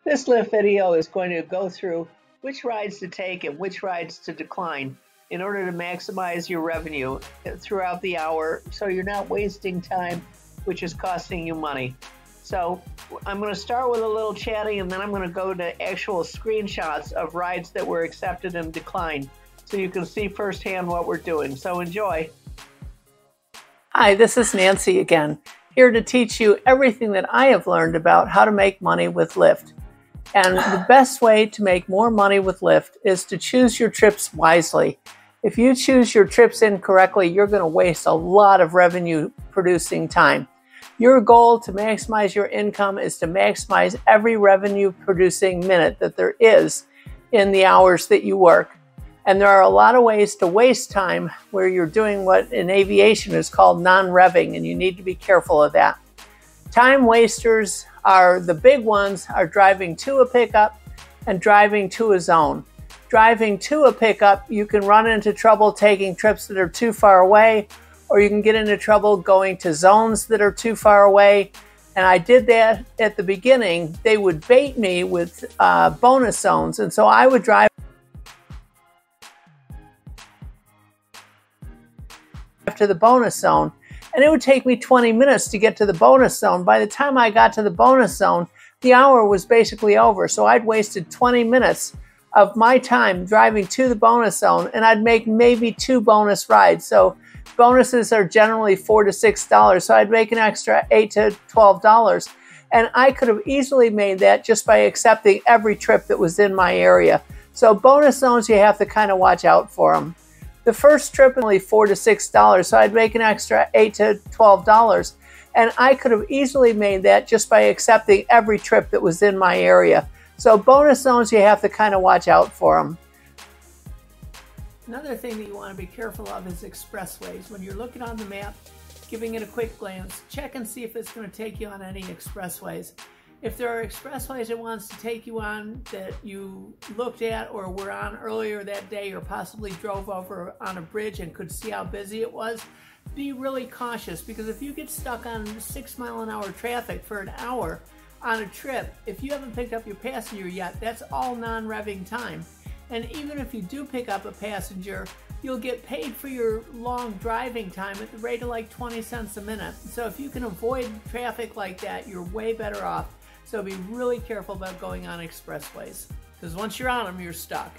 This Lyft video is going to go through which rides to take and which rides to decline in order to maximize your revenue throughout the hour so you're not wasting time, which is costing you money. So I'm going to start with a little chatting, and then I'm going to go to actual screenshots of rides that were accepted and declined so you can see firsthand what we're doing. So enjoy. Hi, this is Nancy again, here to teach you everything that I have learned about how to make money with Lyft. And the best way to make more money with Lyft is to choose your trips wisely. If you choose your trips incorrectly, you're going to waste a lot of revenue producing time. Your goal to maximize your income is to maximize every revenue producing minute that there is in the hours that you work. And there are a lot of ways to waste time where you're doing what in aviation is called non-revving, and you need to be careful of that. Time wasters are the big ones are driving to a pickup and driving to a zone. Driving to a pickup, you can run into trouble taking trips that are too far away, or you can get into trouble going to zones that are too far away. And I did that at the beginning. They would bait me with bonus zones, and so I would drive to the bonus zone, and it would take me 20 minutes to get to the bonus zone. By the time I got to the bonus zone, the hour was basically over. So I'd wasted 20 minutes of my time driving to the bonus zone, and I'd make maybe 2 bonus rides. So bonuses are generally $4 to $6. So I'd make an extra $8 to $12. And I could have easily made that just by accepting every trip that was in my area. So bonus zones, you have to kind of watch out for them. The first trip was only $4 to $6, so I'd make an extra $8 to $12. And I could have easily made that just by accepting every trip that was in my area. So bonus zones, you have to kind of watch out for them. Another thing that you want to be careful of is expressways. When you're looking on the map, giving it a quick glance, check and see if it's going to take you on any expressways. If there are expressways it wants to take you on that you looked at or were on earlier that day, or possibly drove over on a bridge and could see how busy it was, be really cautious, because if you get stuck on 6-mile-an-hour traffic for an hour on a trip, if you haven't picked up your passenger yet, that's all non-revving time. And even if you do pick up a passenger, you'll get paid for your long driving time at the rate of like 20 cents a minute. So if you can avoid traffic like that, you're way better off. So be really careful about going on expressways, because once you're on them, you're stuck.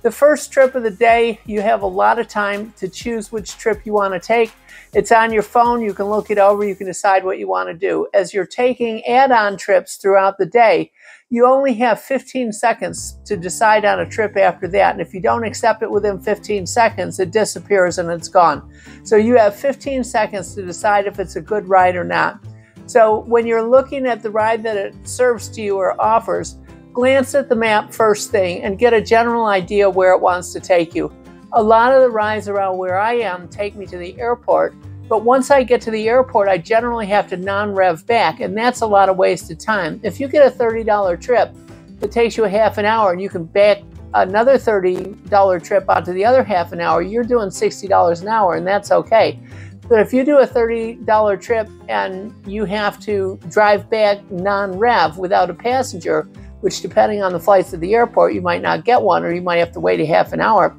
The first trip of the day, you have a lot of time to choose which trip you want to take. It's on your phone. You can look it over. You can decide what you want to do. As you're taking add-on trips throughout the day, you only have 15 seconds to decide on a trip after that. And if you don't accept it within 15 seconds, it disappears and it's gone. So you have 15 seconds to decide if it's a good ride or not. So when you're looking at the ride that it serves to you or offers, glance at the map first thing and get a general idea where it wants to take you. A lot of the rides around where I am take me to the airport, but once I get to the airport, I generally have to non-rev back, and that's a lot of wasted time. If you get a $30 trip that takes you a half an hour and you can back another $30 trip onto the other half an hour, you're doing $60 an hour, and that's okay. But if you do a $30 trip and you have to drive back non-rev without a passenger, which depending on the flights to the airport, you might not get one, or you might have to wait a half an hour,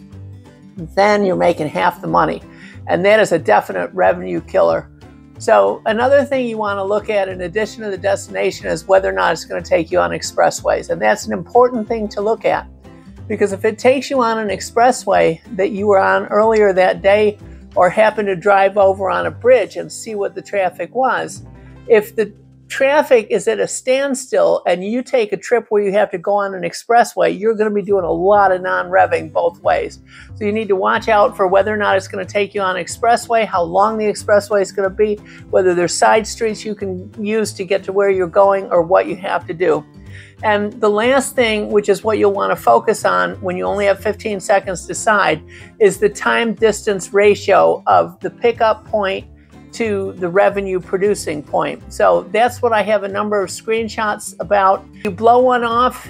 then you're making half the money. And that is a definite revenue killer. So another thing you want to look at in addition to the destination is whether or not it's going to take you on expressways. And that's an important thing to look at, because if it takes you on an expressway that you were on earlier that day, or happen to drive over on a bridge and see what the traffic was, if the traffic is at a standstill and you take a trip where you have to go on an expressway, you're going to be doing a lot of non-revving both ways. So you need to watch out for whether or not it's going to take you on an expressway, how long the expressway is going to be, whether there's side streets you can use to get to where you're going, or what you have to do. And the last thing, which is what you'll want to focus on when you only have 15 seconds to decide, is the time-distance ratio of the pickup point to the revenue producing point. So that's what I have a number of screenshots about. You blow one off,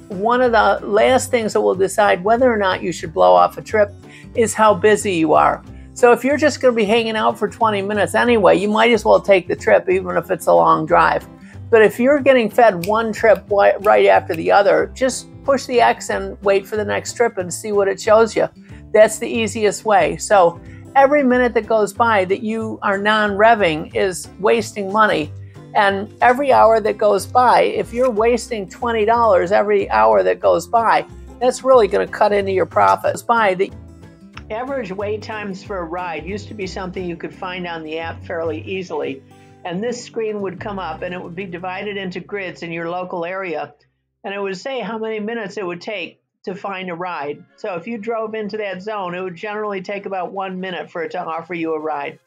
one of the last things that will decide whether or not you should blow off a trip is how busy you are. So if you're just going to be hanging out for 20 minutes anyway, you might as well take the trip, even if it's a long drive. But if you're getting fed one trip right after the other, just push the X and wait for the next trip and see what it shows you. That's the easiest way. So every minute that goes by that you are non-revving is wasting money. And every hour that goes by, if you're wasting $20 every hour that goes by, that's really going to cut into your profits. The average wait times for a ride used to be something you could find on the app fairly easily. And this screen would come up and it would be divided into grids in your local area. And it would say how many minutes it would take to find a ride. So if you drove into that zone, it would generally take about 1 minute for it to offer you a ride.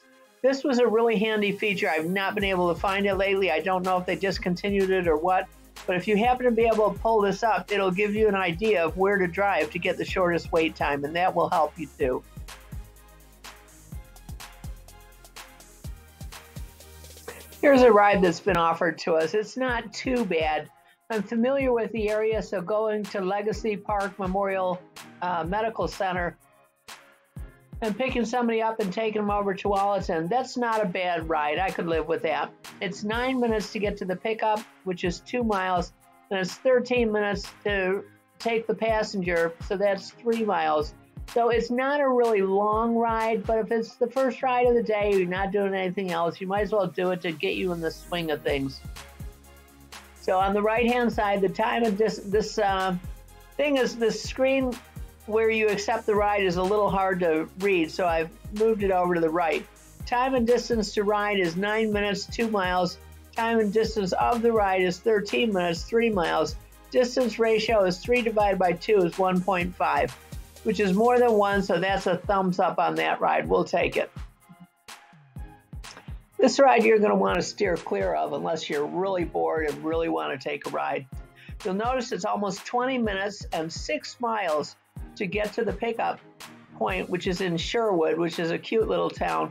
This was a really handy feature. I've not been able to find it lately. I don't know if they discontinued it or what. But if you happen to be able to pull this up, it'll give you an idea of where to drive to get the shortest wait time, and that will help you too. Here's a ride that's been offered to us. It's not too bad. I'm familiar with the area, so going to Legacy Park Memorial Medical Center and picking somebody up and taking them over to Wallaton, that's not a bad ride. I could live with that. It's 9 minutes to get to the pickup, which is 2 miles, and it's 13 minutes to take the passenger, so that's 3 miles. So it's not a really long ride, but if it's the first ride of the day, you're not doing anything else, you might as well do it to get you in the swing of things. So on the right-hand side, the time of this screen where you accept the ride is a little hard to read, so I've moved it over to the right. Time and distance to ride is 9 minutes, 2 miles. Time and distance of the ride is 13 minutes, 3 miles. Distance ratio is 3 divided by 2 is 1.5, which is more than 1, so that's a thumbs up on that ride. We'll take it. This ride you're going to want to steer clear of unless you're really bored and really want to take a ride. You'll notice it's almost 20 minutes and 6 miles to get to the pickup point, which is in Sherwood, which is a cute little town.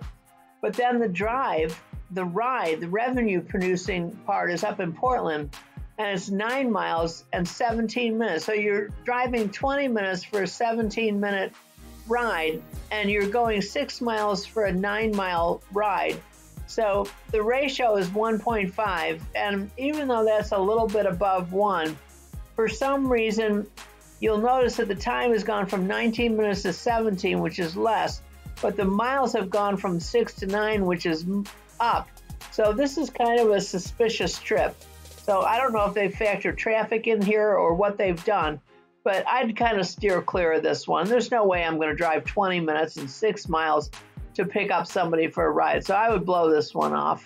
But then the drive, the ride, the revenue producing part is up in Portland, and it's 9 miles and 17 minutes. So you're driving 20 minutes for a 17-minute ride, and you're going 6 miles for a 9-mile ride. So the ratio is 1.5, and even though that's a little bit above 1, for some reason, you'll notice that the time has gone from 19 minutes to 17, which is less, but the miles have gone from 6 to 9, which is up. So this is kind of a suspicious trip. So I don't know if they factor traffic in here or what they've done, but I'd kind of steer clear of this one. There's no way I'm going to drive 20 minutes and 6 miles to pick up somebody for a ride, so I would blow this one off.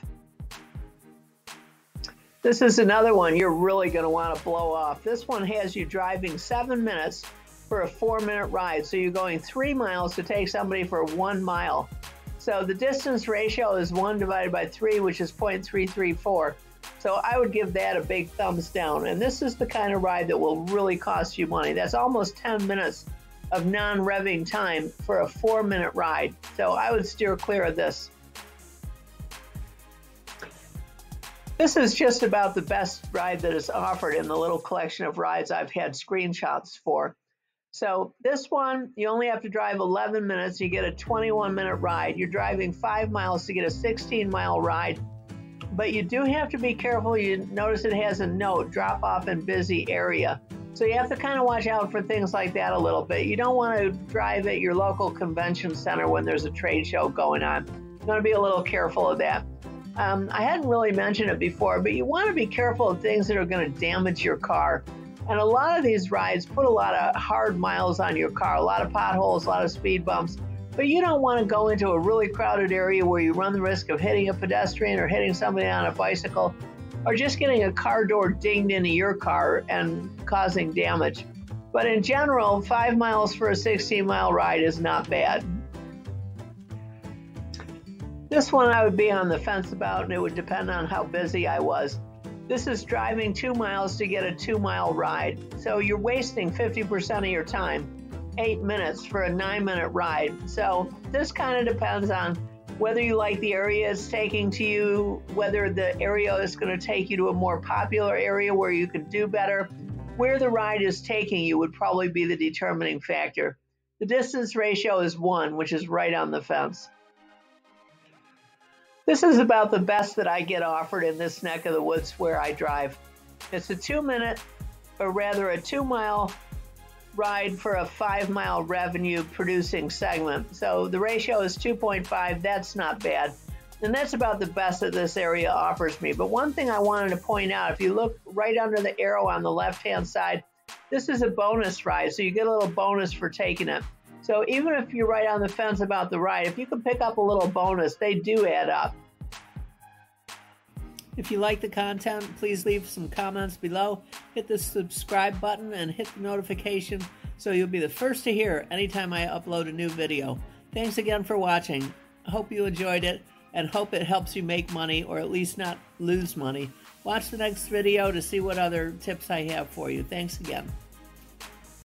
This is another one you're really going to want to blow off. This one has you driving 7 minutes for a 4-minute ride. So you're going 3 miles to take somebody for 1 mile. So the distance ratio is 1 divided by 3, which is 0.334. So I would give that a big thumbs down. And this is the kind of ride that will really cost you money. That's almost 10 minutes of non-revving time for a 4-minute ride. So I would steer clear of this. This is just about the best ride that is offered in the little collection of rides I've had screenshots for. So this one, you only have to drive 11 minutes, you get a 21-minute ride. You're driving 5 miles to get a 16-mile ride. But you do have to be careful. You notice it has a note, drop off in busy area. So you have to kind of watch out for things like that a little bit. You don't want to drive at your local convention center when there's a trade show going on. You want to be a little careful of that. I hadn't really mentioned it before, but you want to be careful of things that are going to damage your car. And a lot of these rides put a lot of hard miles on your car, a lot of potholes, a lot of speed bumps. But you don't want to go into a really crowded area where you run the risk of hitting a pedestrian or hitting somebody on a bicycle, or just getting a car door dinged into your car and causing damage. But in general, 5 miles for a 16-mile ride is not bad. This one I would be on the fence about, and it would depend on how busy I was. This is driving 2 miles to get a 2-mile ride. So you're wasting 50% of your time, 8 minutes for a 9-minute ride. So this kind of depends on whether you like the area it's taking to you, whether the area is going to take you to a more popular area where you can do better. Where the ride is taking you would probably be the determining factor. The distance ratio is 1, which is right on the fence. This is about the best that I get offered in this neck of the woods where I drive. It's a 2-minute, or rather a 2-mile ride for a 5-mile revenue producing segment. So the ratio is 2.5. That's not bad. And that's about the best that this area offers me. But one thing I wanted to point out, if you look right under the arrow on the left-hand side, this is a bonus ride. So you get a little bonus for taking it. So even if you're right on the fence about the ride, if you can pick up a little bonus, they do add up. If you like the content, please leave some comments below. Hit the subscribe button and hit the notification so you'll be the first to hear anytime I upload a new video. Thanks again for watching. I hope you enjoyed it and hope it helps you make money, or at least not lose money. Watch the next video to see what other tips I have for you. Thanks again.